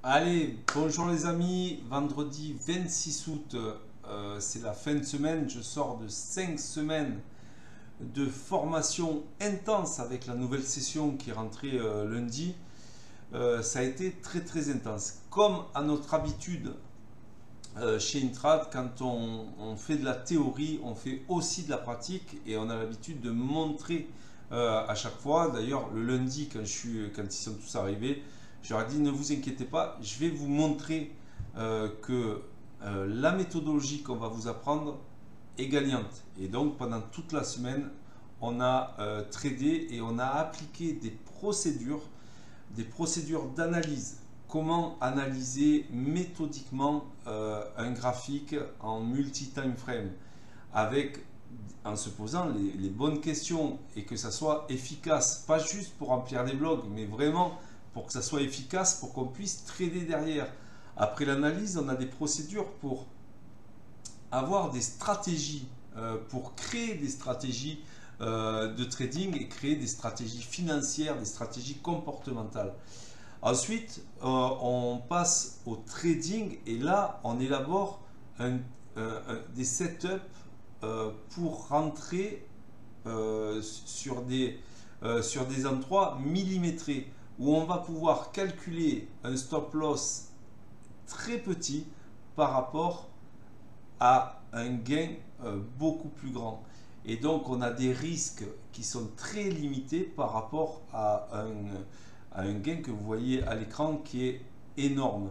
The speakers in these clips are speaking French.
Allez, bonjour les amis, vendredi 26 août, c'est la fin de semaine, je sors de 5 semaines de formation intense avec la nouvelle session qui est rentrée lundi. Ça a été très intense. Comme à notre habitude chez Intrad, quand on fait de la théorie, on fait aussi de la pratique et on a l'habitude de montrer à chaque fois. D'ailleurs, le lundi, quand ils sont tous arrivés, je leur ai dit ne vous inquiétez pas, je vais vous montrer que la méthodologie qu'on va vous apprendre est gagnante. Et donc, pendant toute la semaine, on a tradé et on a appliqué des procédures d'analyse. Comment analyser méthodiquement un graphique en multi-time frame avec, en se posant les bonnes questions et que ça soit efficace, pas juste pour remplir les blogs, mais vraiment pour que ça soit efficace, pour qu'on puisse trader derrière. Après l'analyse, on a des procédures pour avoir des stratégies, pour créer des stratégies de trading et créer des stratégies financières, des stratégies comportementales. Ensuite, on passe au trading et là, on élabore des setups pour rentrer sur des endroits millimétrés où on va pouvoir calculer un stop loss très petit par rapport à un gain beaucoup plus grand. Et donc, on a des risques qui sont très limités par rapport à un gain que vous voyez à l'écran qui est énorme.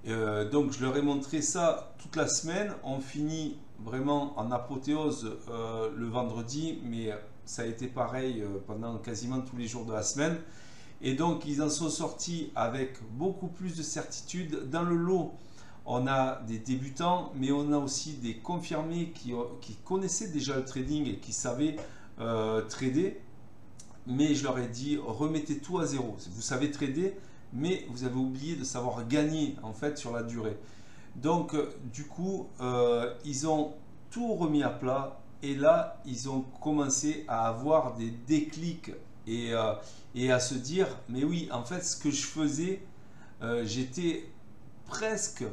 Donc, je leur ai montré ça toute la semaine. On finit vraiment en apothéose le vendredi, mais ça a été pareil pendant quasiment tous les jours de la semaine. Et donc, ils en sont sortis avec beaucoup plus de certitude. Dans le lot, on a des débutants, mais on a aussi des confirmés qui connaissaient déjà le trading et qui savaient trader. Mais je leur ai dit, remettez tout à zéro. Vous savez trader, mais vous avez oublié de savoir gagner en fait sur la durée. Donc, du coup, ils ont tout remis à plat et là, ils ont commencé à avoir des déclics et à se dire, mais oui, en fait, ce que je faisais, j'étais presque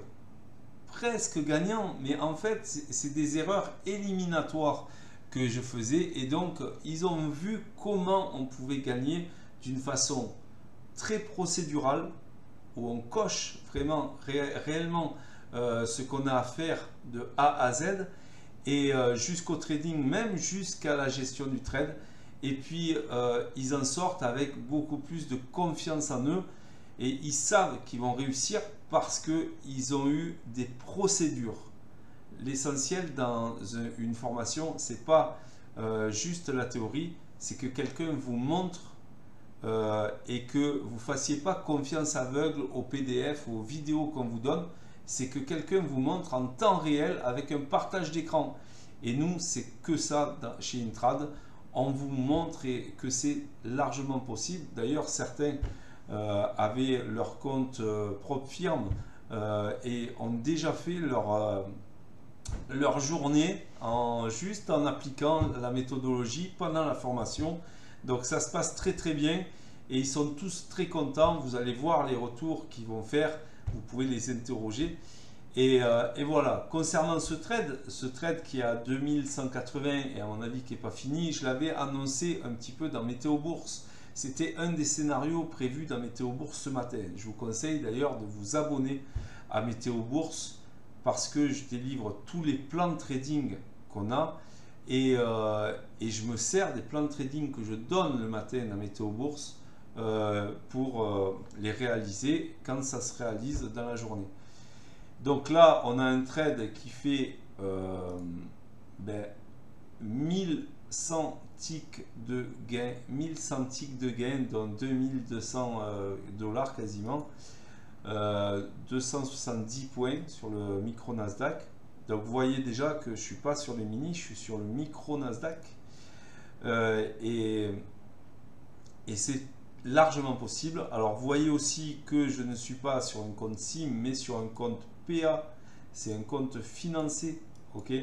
gagnant, mais en fait, c'est des erreurs éliminatoires que je faisais. Et donc, ils ont vu comment on pouvait gagner d'une façon très procédurale, où on coche vraiment, réellement ce qu'on a à faire de A à Z, et jusqu'au trading, même jusqu'à la gestion du trade. Et puis, ils en sortent avec beaucoup plus de confiance en eux, et ils savent qu'ils vont réussir parce qu'ils ont eu des procédures. L'essentiel dans une formation, c'est pas juste la théorie, c'est que quelqu'un vous montre et que vous ne fassiez pas confiance aveugle aux PDF ou aux vidéos qu'on vous donne, c'est que quelqu'un vous montre en temps réel avec un partage d'écran. Et nous, c'est que ça chez Intrad. On vous montre que c'est largement possible. D'ailleurs, certains avaient leur compte propre firme et ont déjà fait leur journée juste en appliquant la méthodologie pendant la formation. Donc ça se passe très bien et ils sont tous très contents. Vous allez voir les retours qu'ils vont faire, vous pouvez les interroger. Et voilà, concernant ce trade qui est à 2180 et à mon avis qui n'est pas fini, je l'avais annoncé un petit peu dans Météo Bourse. C'était un des scénarios prévus dans Météo Bourse ce matin. Je vous conseille d'ailleurs de vous abonner à Météo Bourse parce que je délivre tous les plans de trading qu'on a et je me sers des plans de trading que je donne le matin dans Météo Bourse pour les réaliser quand ça se réalise dans la journée. Donc là, on a un trade qui fait 1100 ticks de gain, 1100 ticks de gain, dont 2200 dollars quasiment, 270 points sur le micro Nasdaq. Donc vous voyez déjà que je ne suis pas sur les mini, je suis sur le micro Nasdaq. Et c'est largement possible. Alors vous voyez aussi que je ne suis pas sur un compte SIM, mais sur un compte PA. C'est un compte financé, ok.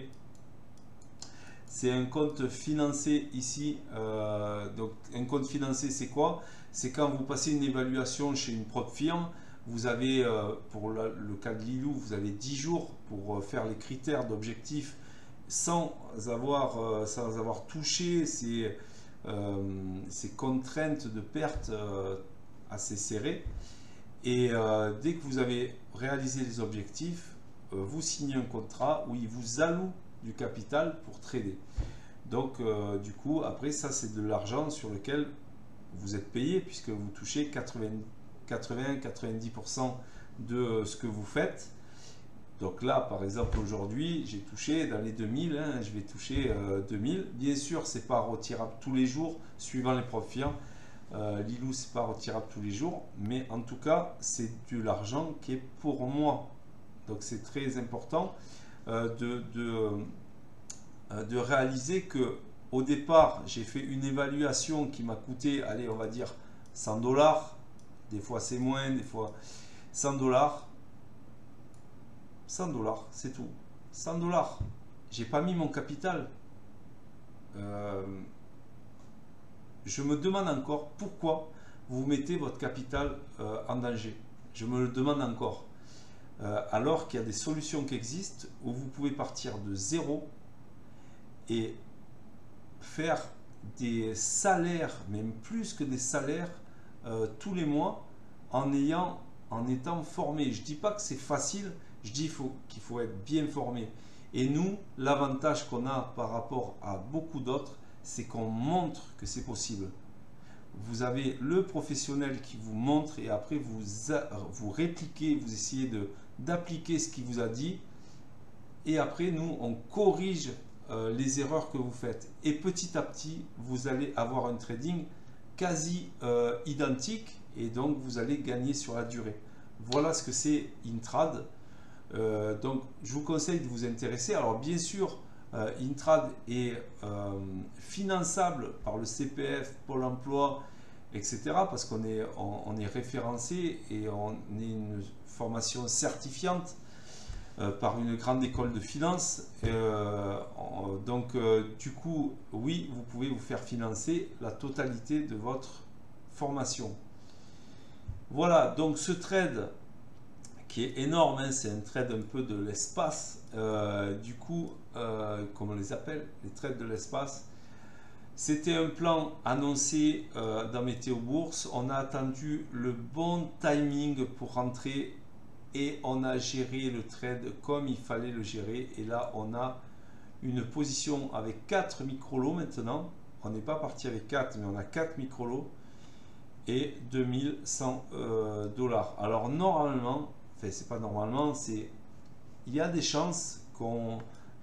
C'est un compte financé ici. Donc un compte financé, c'est quoi? C'est quand vous passez une évaluation chez une propre firme, Vous avez, pour le cas de Lilou, vous avez 10 jours pour faire les critères d'objectif sans avoir touché ces contraintes de perte assez serrées. Et dès que vous avez réalisé les objectifs, vous signez un contrat où il vous alloue du capital pour trader. Donc du coup, après ça, c'est de l'argent sur lequel vous êtes payé puisque vous touchez 80-90% de ce que vous faites. Donc là, par exemple, aujourd'hui, j'ai touché dans les 2000, je vais toucher 2000. Bien sûr, c'est pas retirable tous les jours, suivant les profils. Lilou, c'est pas retirable tous les jours, mais en tout cas, c'est de l'argent qui est pour moi. Donc c'est très important de réaliser que au départ, j'ai fait une évaluation qui m'a coûté, allez, on va dire 100 $. Des fois, c'est moins, des fois 100 $. 100 $, c'est tout. 100 $. J'ai pas mis mon capital. Je me demande encore pourquoi vous mettez votre capital en danger. Je me le demande encore. Alors qu'il y a des solutions qui existent où vous pouvez partir de zéro et faire des salaires, même plus que des salaires, tous les mois en étant formé. Je dis pas que c'est facile, je dis qu'il faut être bien formé. Et nous, l'avantage qu'on a par rapport à beaucoup d'autres, c'est qu'on montre que c'est possible. Vous avez le professionnel qui vous montre et après vous répliquez, vous essayez d'appliquer ce qu'il vous a dit. Et après, nous, on corrige les erreurs que vous faites. Et petit à petit, vous allez avoir un trading quasi identique et donc vous allez gagner sur la durée. Voilà ce que c'est Intrad. Donc, je vous conseille de vous intéresser. Alors, bien sûr, Intrad est finançable par le CPF, Pôle emploi, etc. parce qu'on est référencé et on est une formation certifiante par une grande école de finance. Donc, du coup, oui, vous pouvez vous faire financer la totalité de votre formation. Voilà, donc ce trade qui est énorme, c'est un trade un peu de l'espace, du coup, comme on les appelle, les trades de l'espace. C'était un plan annoncé dans Météo Bourse. On a attendu le bon timing pour rentrer et on a géré le trade comme il fallait le gérer. Et là, on a une position avec 4 micro-lots maintenant. On n'est pas parti avec 4, mais on a 4 micro-lots et 2100 $. Alors normalement, enfin c'est pas normalement, il y a des chances qu'on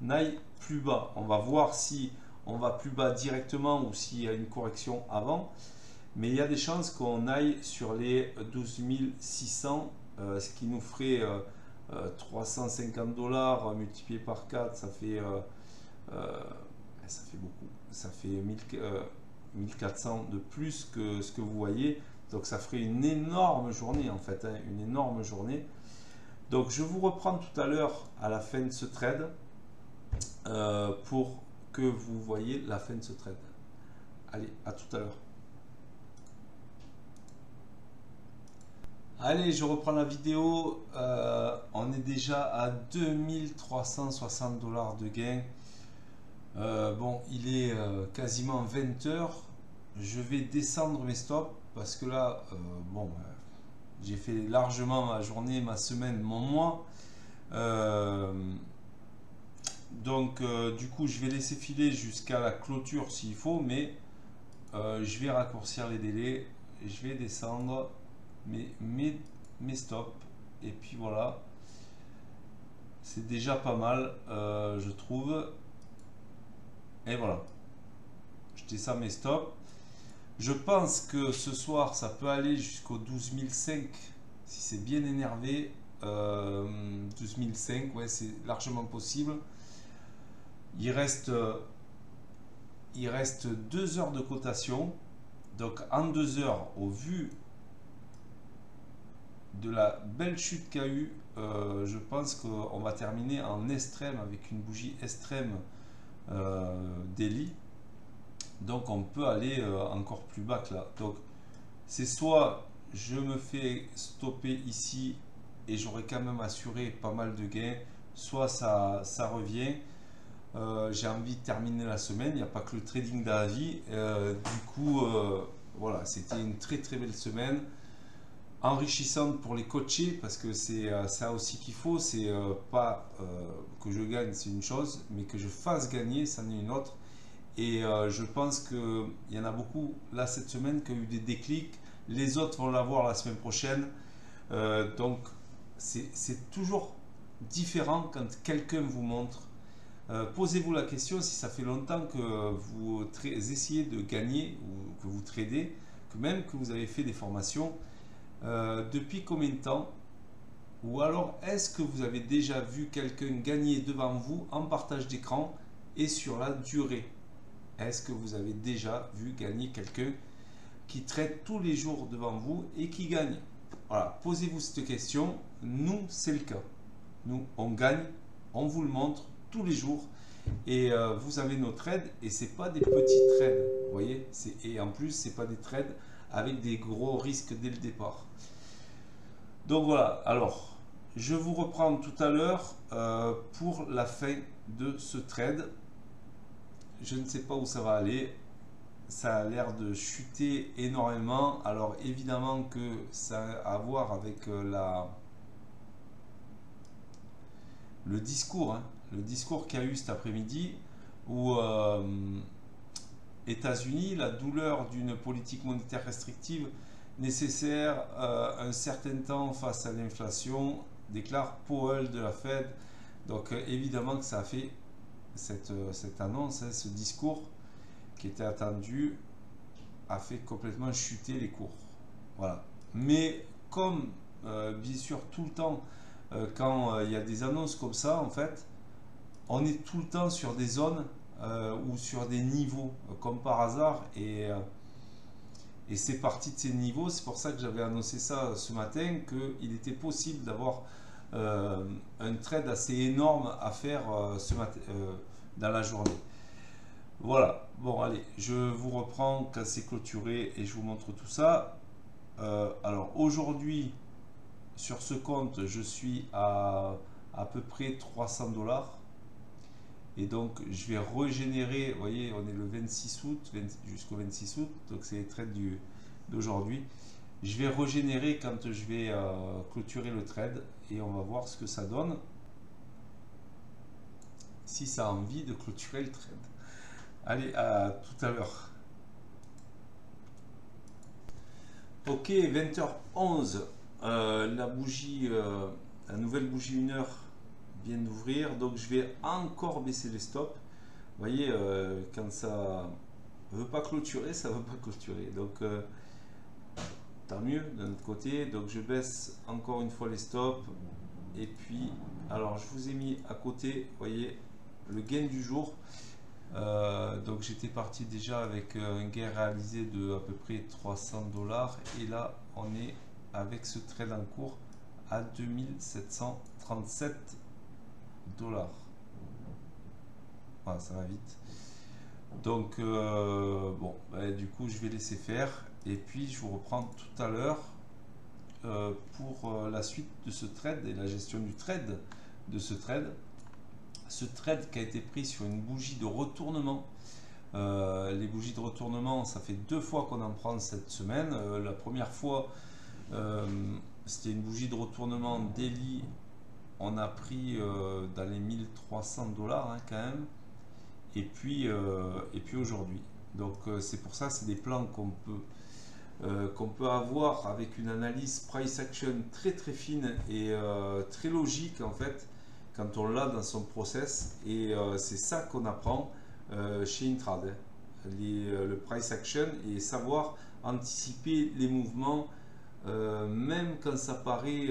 aille plus bas. On va voir si on va plus bas directement ou s'il y a une correction avant. Mais il y a des chances qu'on aille sur les 12 600, ce qui nous ferait 350 $ multiplié par 4, ça fait beaucoup. Ça fait 1400 de plus que ce que vous voyez. Donc ça ferait une énorme journée en fait, une énorme journée. Donc je vous reprends tout à l'heure à la fin de ce trade pour que vous voyez la fin de ce trade. Allez, à tout à l'heure. Allez, je reprends la vidéo. On est déjà à 2360 $ de gain. Bon, il est quasiment 20 h. Je vais descendre mes stops parce que là, bon, j'ai fait largement ma journée, ma semaine, mon mois. Donc, du coup, je vais laisser filer jusqu'à la clôture s'il faut, mais je vais raccourcir les délais. Je vais descendre mes stops. Et puis voilà. C'est déjà pas mal, je trouve. Et voilà. Je descends mes stops. Je pense que ce soir, ça peut aller jusqu'au 12 500 si c'est bien énervé. 12 500, ouais, c'est largement possible. Il reste 2 heures de cotation. Donc en 2 heures, au vu de la belle chute qu'il y a eu, je pense qu'on va terminer en extrême avec une bougie extrême daily. Donc on peut aller encore plus bas que là. Donc c'est soit je me fais stopper ici et j'aurai quand même assuré pas mal de gains, soit ça revient. J'ai envie de terminer la semaine, il n'y a pas que le trading dans la vie. Du coup, voilà, c'était une très très belle semaine, enrichissante pour les coachés, parce que c'est ça aussi qu'il faut. C'est pas que je gagne, c'est une chose, mais que je fasse gagner, c'en est une autre. Et je pense qu'il y en a beaucoup là cette semaine qui ont eu des déclics. Les autres vont l'avoir la semaine prochaine. Donc c'est toujours différent quand quelqu'un vous montre. Posez-vous la question, si ça fait longtemps que vous essayez de gagner ou que vous tradez, que même que vous avez fait des formations, depuis combien de temps? Ou alors est-ce que vous avez déjà vu quelqu'un gagner devant vous en partage d'écran et sur la durée? Est-ce que vous avez déjà vu gagner quelqu'un qui trade tous les jours devant vous et qui gagne? Voilà, posez-vous cette question. Nous, c'est le cas. Nous, on gagne, on vous le montre tous les jours. Et vous avez nos trades et c'est pas des petits trades, vous voyez. Et en plus, c'est pas des trades avec des gros risques dès le départ. Donc voilà. Alors, je vous reprends tout à l'heure pour la fin de ce trade. Je ne sais pas où ça va aller. Ça a l'air de chuter énormément. Alors évidemment que ça a à voir avec le discours, hein, le discours qu'il y a eu cet après-midi où États-Unis, la douleur d'une politique monétaire restrictive nécessaire un certain temps face à l'inflation, déclare Powell de la Fed. Donc évidemment que ça a fait cette annonce, hein, ce discours qui était attendu, a fait complètement chuter les cours. Voilà. Mais comme bien sûr tout le temps, quand il y a des annonces comme ça, en fait, on est tout le temps sur des zones ou sur des niveaux, comme par hasard, et c'est parti de ces niveaux. C'est pour ça que j'avais annoncé ça ce matin, qu'il était possible d'avoir un trade assez énorme à faire ce matin, dans la journée. Voilà, bon allez, je vous reprends quand c'est clôturé et je vous montre tout ça. Alors aujourd'hui, sur ce compte, je suis à peu près 300 $. Et donc je vais régénérer, vous voyez, on est le 26 août, jusqu'au 26 août, donc c'est les trades d'aujourd'hui. Je vais régénérer quand je vais clôturer le trade et on va voir ce que ça donne. Si ça a envie de clôturer le trade. Allez, à tout à l'heure. Ok, 20h11. La bougie, la nouvelle bougie 1 heure vient d'ouvrir. Donc je vais encore baisser les stops. Vous voyez, quand ça ne veut pas clôturer, ça ne veut pas clôturer. Donc tant mieux d'un autre côté. Donc je baisse encore une fois les stops. Et puis, alors je vous ai mis à côté, vous voyez, le gain du jour. Donc j'étais parti déjà avec un gain réalisé de à peu près 300 $, et là on est avec ce trade en cours à 2737 $. Voilà, ça va vite. Donc bon, du coup je vais laisser faire et puis je vous reprends tout à l'heure pour la suite de ce trade et la gestion du trade de ce trade. Ce trade qui a été pris sur une bougie de retournement. Les bougies de retournement, ça fait 2 fois qu'on en prend cette semaine. La première fois, c'était une bougie de retournement daily. On a pris dans les 1300 $, hein, quand même. Et puis aujourd'hui. Donc c'est pour ça, c'est des plans qu'on peut avoir avec une analyse price action très très fine et très logique en fait, quand on l'a dans son process. Et c'est ça qu'on apprend chez Intrad, hein. Le price action et savoir anticiper les mouvements, même quand ça paraît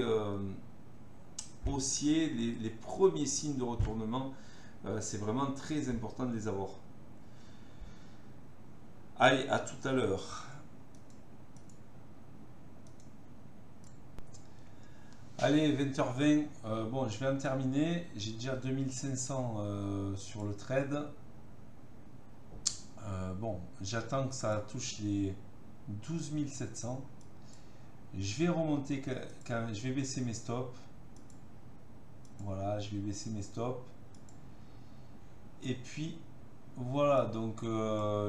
haussier, les premiers signes de retournement, c'est vraiment très important de les avoir. Allez, à tout à l'heure. Allez, 20h20, bon, je vais en terminer. J'ai déjà 2500 sur le trade. Bon, j'attends que ça touche les 12 700. Je vais remonter, je vais baisser mes stops. Voilà, je vais baisser mes stops. Et puis voilà, donc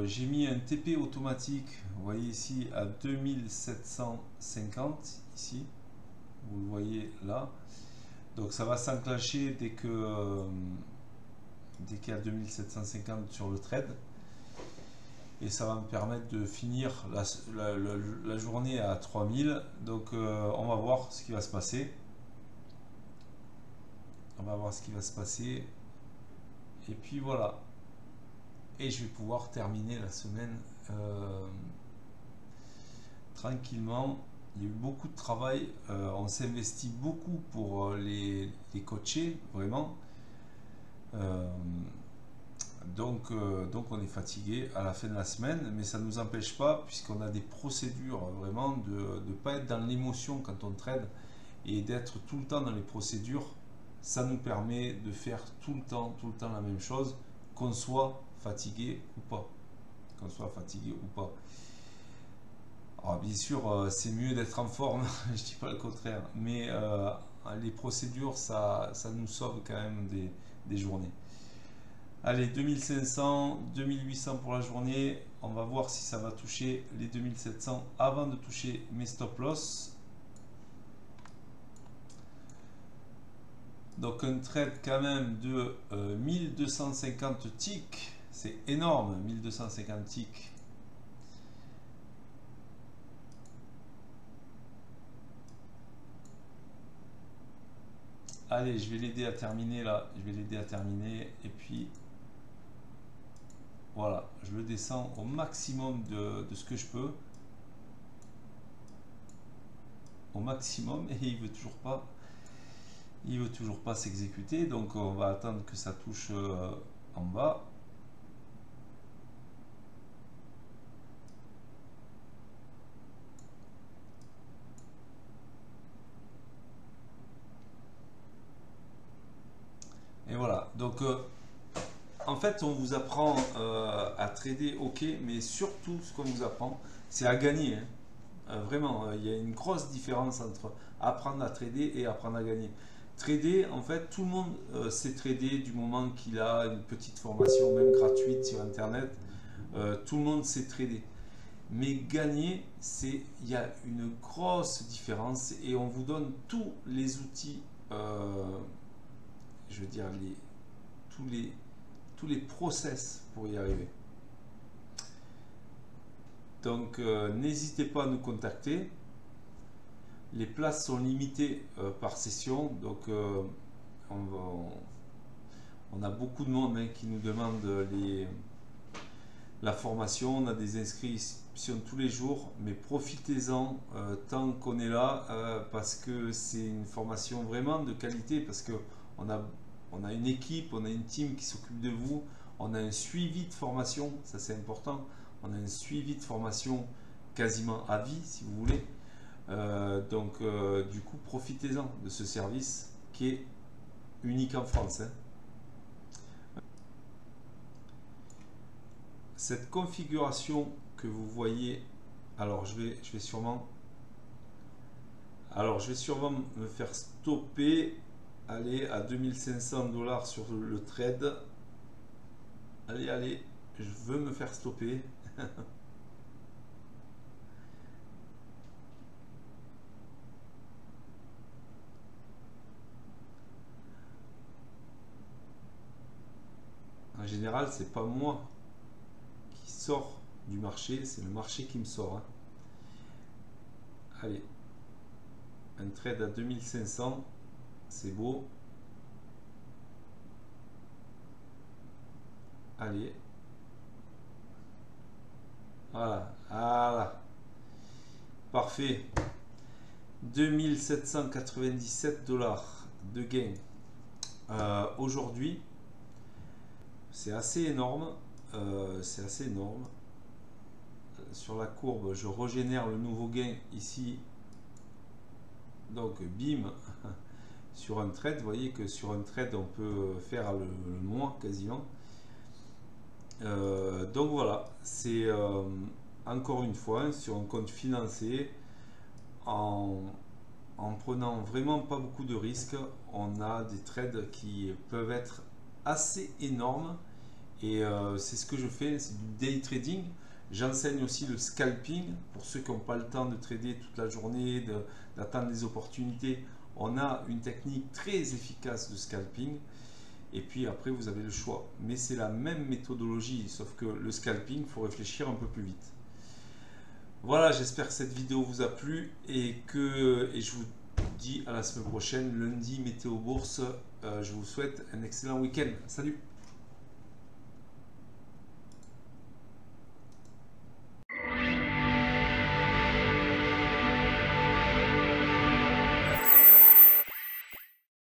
j'ai mis un TP automatique, vous voyez ici à 2750 ici, vous le voyez là. Donc ça va s'enclencher dès qu'il y a 2750 sur le trade. Et ça va me permettre de finir la journée à 3000. Donc on va voir ce qui va se passer. On va voir ce qui va se passer. Et puis voilà. Et je vais pouvoir terminer la semaine tranquillement. Il y a eu beaucoup de travail. On s'investit beaucoup pour les coacher, vraiment. Donc on est fatigué à la fin de la semaine, mais ça ne nous empêche pas, puisqu'on a des procédures vraiment de ne pas être dans l'émotion quand on trade et d'être tout le temps dans les procédures. Ça nous permet de faire tout le temps la même chose, qu'on soit fatigué ou pas. Qu'on soit fatigué ou pas. Alors bien sûr, c'est mieux d'être en forme, je dis pas le contraire, mais les procédures, ça nous sauve quand même des journées. Allez, 2500, 2800 pour la journée. On va voir si ça va toucher les 2700 avant de toucher mes stop loss. Donc un trade quand même de 1250 ticks. C'est énorme, 1250 ticks. Allez, je vais l'aider à terminer là. Je vais l'aider à terminer. Et puis... voilà, je le descends au maximum de ce que je peux. Au maximum, et il veut toujours pas. Il veut toujours pas s'exécuter. Donc on va attendre que ça touche en bas. Et voilà. Donc en fait, on vous apprend à trader, ok, mais surtout ce qu'on vous apprend, c'est à gagner. Hein. Vraiment, il y a une grosse différence entre apprendre à trader et apprendre à gagner. Trader, en fait, tout le monde sait trader du moment qu'il a une petite formation, même gratuite sur Internet. Tout le monde sait trader. Mais gagner, il y a une grosse différence et on vous donne tous les outils, je veux dire, tous les process pour y arriver. Donc n'hésitez pas à nous contacter. Les places sont limitées par session, donc on a beaucoup de monde qui nous demande la formation. On a des inscriptions tous les jours, mais profitez-en tant qu'on est là, parce que c'est une formation vraiment de qualité, parce que on a une équipe, on a une team qui s'occupe de vous, on a un suivi de formation, ça c'est important, on a un suivi de formation quasiment à vie si vous voulez. Donc du coup profitez-en de ce service qui est unique en France. Hein. Cette configuration que vous voyez, alors je vais sûrement me faire stopper. Allez, à 2500 $ sur le trade. Allez, je veux me faire stopper. En général, c'est pas moi qui sors du marché, c'est le marché qui me sort. Hein. Allez, un trade à 2500. C'est beau. Allez. Voilà. Parfait. 2797 $ de gain. Aujourd'hui, c'est assez énorme. Sur la courbe, je régénère le nouveau gain ici. Donc, bim. Sur un trade, vous voyez que sur un trade, on peut faire le mois quasiment. Donc voilà, c'est encore une fois sur un compte financier en prenant vraiment pas beaucoup de risques, on a des trades qui peuvent être assez énormes. Et c'est ce que je fais, c'est du day trading. J'enseigne aussi le scalping pour ceux qui n'ont pas le temps de trader toute la journée, d'attendre des opportunités. On a une technique très efficace de scalping. Et puis après, vous avez le choix. Mais c'est la même méthodologie, sauf que le scalping, il faut réfléchir un peu plus vite. Voilà, j'espère que cette vidéo vous a plu et je vous dis à la semaine prochaine, lundi météo bourse. Je vous souhaite un excellent week-end. Salut!